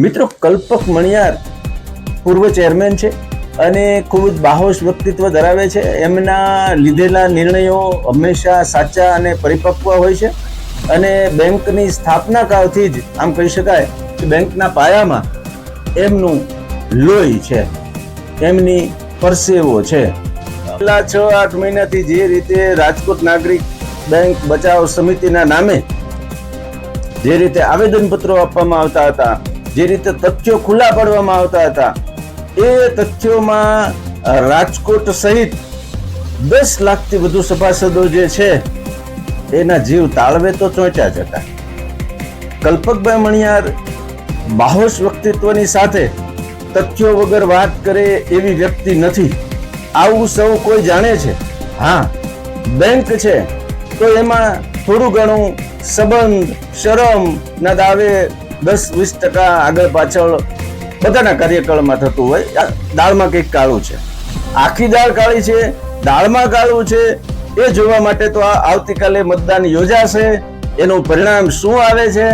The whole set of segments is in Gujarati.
મિત્રો, કલ્પક મણિયાર પૂર્વ ચેરમેન છે અને ખૂબ જ બાહોશ વ્યક્તિત્વ ધરાવે છે. એમના લીધેલા નિર્ણયો હંમેશા સાચા અને પરિપક્વ હોય છે અને બેંકની સ્થાપના કાળથી જ આમ કહી શકાય કે બેંકના પાયામાં એમનું લોહી છે, એમની પરસેવો છે. છેલ્લા 6-8 મહિનાથી જે રીતે રાજકોટ નાગરિક બેંક બચાવ સમિતિના નામે જે રીતે આવેદનપત્રો આપવામાં આવતા હતા, જે રીતે તથ્યો ખુલ્લા પાડવામાં આવતા હતા, એ તથ્યોમાં રાજકોટ સહિત 10 લાખથી વધુ સભાસદો જે છે એના જીવ તાળવે તો ચોંટ્યા જ હતા. કલ્પકભાઈ મણિયાર બાહોશ વ્યક્તિત્વની સાથે તથ્યો વગર વાત કરે એવી વ્યક્તિ નથી. આવું સૌ કોઈ જાણે છે. હા, બેંક છે તો એમાં થોડું ઘણું સંબંધ શરમ ના દાવે 10-20% આગળ પાછળ બધાના કાર્યકાળમાં થતું હોય. દાળમાં કંઈક કાળું છે, આખી દાળ કાળી છે, દાળમાં કાળું છે, એ જોવા માટે તો આવતીકાલે મતદાન યોજાશે. એનું પરિણામ શું આવે છે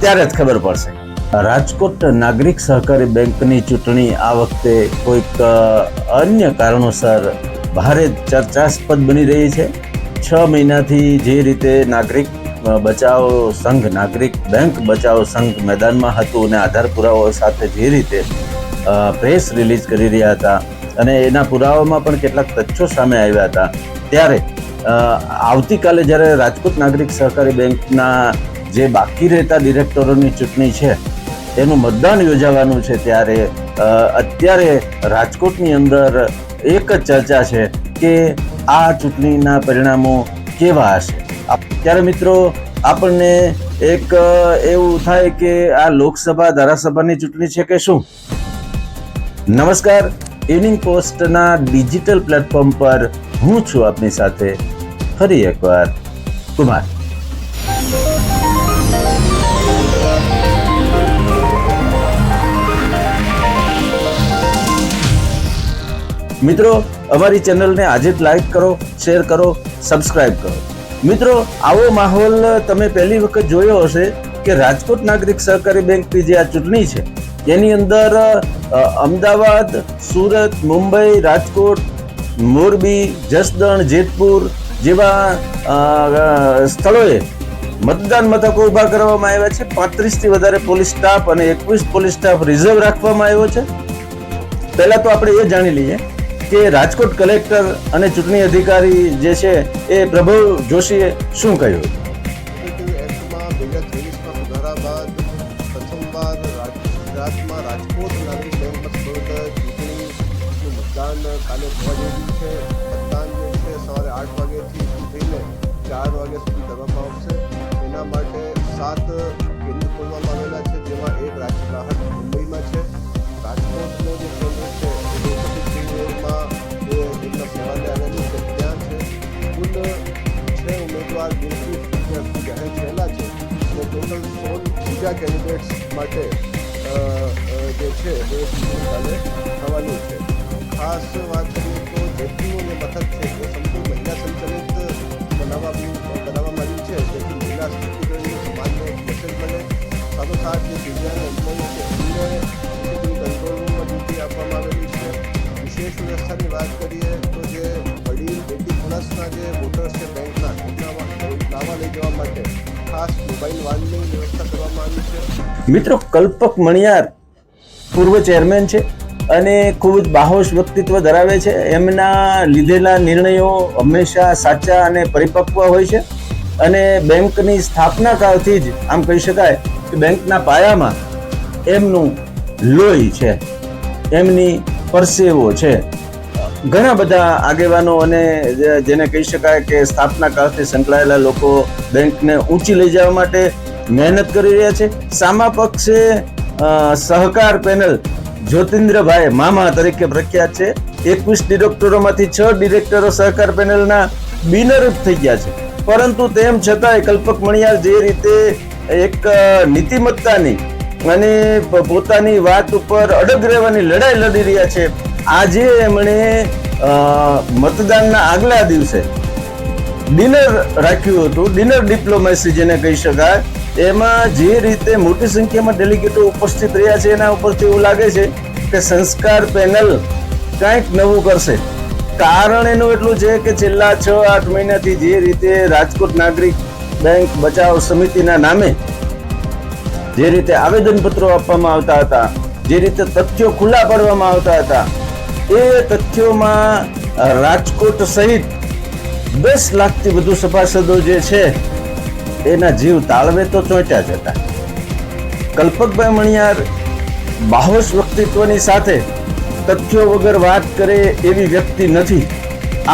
ત્યારે જ ખબર પડશે. રાજકોટ નાગરિક સહકારી બેંકની ચૂંટણી આ વખતે કોઈક અન્ય કારણોસર ભારે ચર્ચાસ્પદ બની રહી છે. 6 મહિનાથી જે રીતે નાગરિક બચાવ સંઘ, નાગરિક બેંક બચાવ સંઘ મેદાનમાં હતું અને આધાર પુરાવાઓ સાથે જે રીતે પ્રેસ રિલીઝ કરી રહ્યા હતા અને એના પુરાવામાં પણ કેટલાક તથ્યો સામે આવ્યા હતા, ત્યારે આવતીકાલે જ્યારે રાજકોટ નાગરિક સહકારી બેંકના જે બાકી રહેતા ડિરેક્ટરોની ચૂંટણી છે એનું મતદાન યોજાવાનું છે, ત્યારે અત્યારે રાજકોટની અંદર એક જ ચર્ચા છે કે આ ચૂંટણીના પરિણામો કેવા હશે. ત્યારે મિત્રો, આપણને એક એવું થાય કે આ લોકસભા ધારાસભાની ચૂંટણી છે કે શું. નમસ્કાર, ઇવનિંગ પોસ્ટના ડિજિટલ પ્લેટફોર્મ પર હું છું આપની સાથે ફરી એકવાર કુમાર. મિત્રો, અમારી ચેનલને આજે જ લાઈક કરો, શેર કરો, સબસ્ક્રાઇબ કરો. મિત્રો, આવો માહોલ તમે પહેલી વખત જોયો હશે કે રાજકોટ નાગરિક સહકારી બેંકની જે આ ચૂંટણી છે એની અંદર અમદાવાદ, સુરત, મુંબઈ, રાજકોટ, મોરબી, જસદણ, જેતપુર જેવા સ્થળોએ મતદાન મથકો ઉભા કરવામાં આવ્યા છે. 35થી વધારે પોલીસ સ્ટાફ અને 21 પોલીસ સ્ટાફ રિઝર્વ રાખવામાં આવ્યો છે. પહેલા તો આપણે એ જાણી લઈએ કે રાજકોટ કલેક્ટર અને ચૂંટણી અધિકારી જે છે એ પ્રભવ જોશીએ શું કહ્યું. એક્ટમાં 2023માં સુધારા બાદ પ્રથમવાર ગુજરાતમાં રાજકોટ નાગરિક બેંકમાં ચૂંટણીનું મતદાન કાલે થવા જઈ રહ્યું છે. મતદાન જે છે સવારે 8 વાગ્યાથી થઈને 4 વાગ્યા સુધી કરવામાં આવશે. એના માટે 7 કેન્દ્ર ખોલવામાં આવેલા છે, જેમાં એક રાજકોટ મુંબઈમાં છે. રાજકોટનો જે કેન્દ્ર છે સેવાને આવેલું છે, ત્યાં છે. કુલ 6 ઉમેદવાર બિનહરીફ જાહેર થયેલા છે અને ટોટલ 16 બીજા કેન્ડિડેટ્સ માટે જે છે એ કાલે થવાનું છે. ખાસ વાત કરીએ તો જેટલું જે મથક છે એ સંપૂર્ણ મહિલા સંચાલિત બનાવવામાં આવ્યું છે, જેથી મહિલા સશક્તિકરણની સમાજને મેસેજ મળે. સાથોસાથ જે દિવ્યાંગ એમ્પ્લોયી છે એમને કંટ્રોલ રૂમમાં ડ્યુટી આપવામાં આવેલી છે. વિશેષ વ્યવસ્થાની વાત કરીએ તો જે વડીલ 80+ જે વોટર્સ છે બેંકના, લાવવા લઈ જવા માટે ખાસ મોબાઈલ વાનની વ્યવસ્થા કરવામાં આવી છે. મિત્રો, કલ્પક મણિયાર પૂર્વ ચેરમેન છે અને ખૂબ જ બાહોશ વ્યક્તિત્વ ધરાવે છે. એમના લીધેલા નિર્ણયો હંમેશા સાચા અને પરિપક્વ હોય છે અને બેંકની સ્થાપના કાળથી જ આમ કહી શકાય કે બેંકના પાયામાં એમનું લોહી છે, એમની પરસેવો છે. ઘણા બધા આગેવાનો અને જેને કહી શકાય કે સ્થાપના કાળથી સંકળાયેલા લોકો બેંકને ઊંચી લઈ જવા માટે મહેનત કરી રહ્યા છે. સામા પક્ષે સહકાર પેનલ જ્યોતિન્દ્રભાઈ મામા તરીકે પ્રખ્યાત છે. 21 ડિરેક્ટરોમાંથી 6 ડિરેક્ટરો સહકાર પેનલના બિનહરીફ થઈ ગયા છે. પરંતુ તેમ છતાંય કલ્પક મણિયાર જે રીતે એક નીતિમત્તાની અને પોતાની વાત ઉપર અડગ રહેવાની લડાઈ લડી રહ્યા છે, આજે એમણે મતદાનના આગલા દિવસે ડિનર રાખ્યું હતું. ડિનર ડિપ્લોમેસી જેને કહી શકાય એમાં જે રીતે મોટી સંખ્યામાં ડેલિગેટો ઉપસ્થિત રહ્યા છે એના ઉપરથી એવું લાગે છે કે સંસ્કાર પેનલ કંઈક નવું કરશે. કારણ એનું એટલું છે કે છેલ્લા 6-8 મહિનાથી જે રીતે રાજકોટ નાગરિક બેંક બચાવ સમિતિના નામે જે રીતે આવેદનપત્રો આપવામાં આવતા હતા, જે રીતે તથ્યો ખુલ્લા પાડવામાં આવતા હતા, એ તથ્યોમાં રાજકોટ સહિત 10 લાખથી વધુ સભાસદો જે છે એના જીવ તાળવે તો ચોંટ્યા જ હતા. કલ્પકભાઈ મણિયાર બાહોશ વ્યક્તિત્વની સાથે તથ્યો વગર વાત કરે એવી વ્યક્તિ નથી.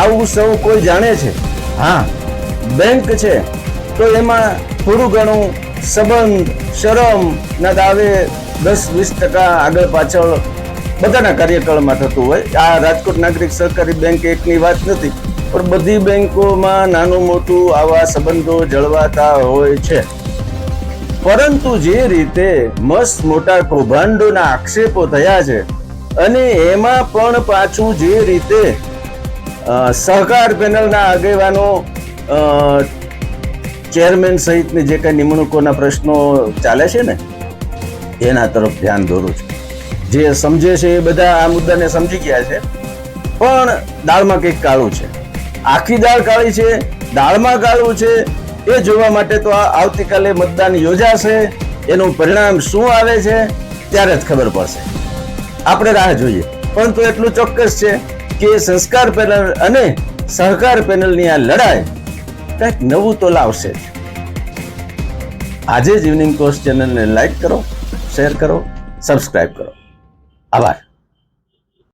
આવું સૌ કોઈ જાણે છે. હા, બેંક છે તો એમાં થોડું ઘણું સંબંધ શરમ ના દાવે 10-20% આગળ પાછળ બધાના કાર્યકાળમાં થતું હોય. આ રાજકોટ નાગરિક સહકારી બેંક એકની વાત નથી, પણ બધી બેંકોમાં નાનું મોટું આવા સંબંધો જળવાતા હોય છે. પરંતુ જે રીતે મસ્ત મોટા કૌભાંડોના આક્ષેપો થયા છે અને એમાં પણ પાછું જે રીતે સહકાર પેનલના આગેવાનો ચેરમેન સહિતની જે કઈ નિમણૂકોના પ્રશ્નો ચાલે છે ને એના તરફ ધ્યાન દોરું છું. જે સમજે છે એ બધા આ મુદ્દાને સમજી ગયા છે, પણ દાળમાં કંઈક કાળું છે. આખી દાળ કાળી છે, દાળમાં કાળું છે, એ જોવા માટે તો આવતીકાલે મતદાન યોજાશે. એનું પરિણામ શું આવે છે ત્યારે જ ખબર પડશે. આપણે રાહ જોઈએ. પરંતુ એટલું ચોક્કસ છે કે સંસ્કાર પેનલ અને સહકાર પેનલની આ લડાઈ કંઈક નવું તો લાવશે. આજે જ ઇવનિંગ પોસ્ટ ચેનલને લાઈક કરો, શેર કરો, સબસ્ક્રાઇબ કરો. આભાર.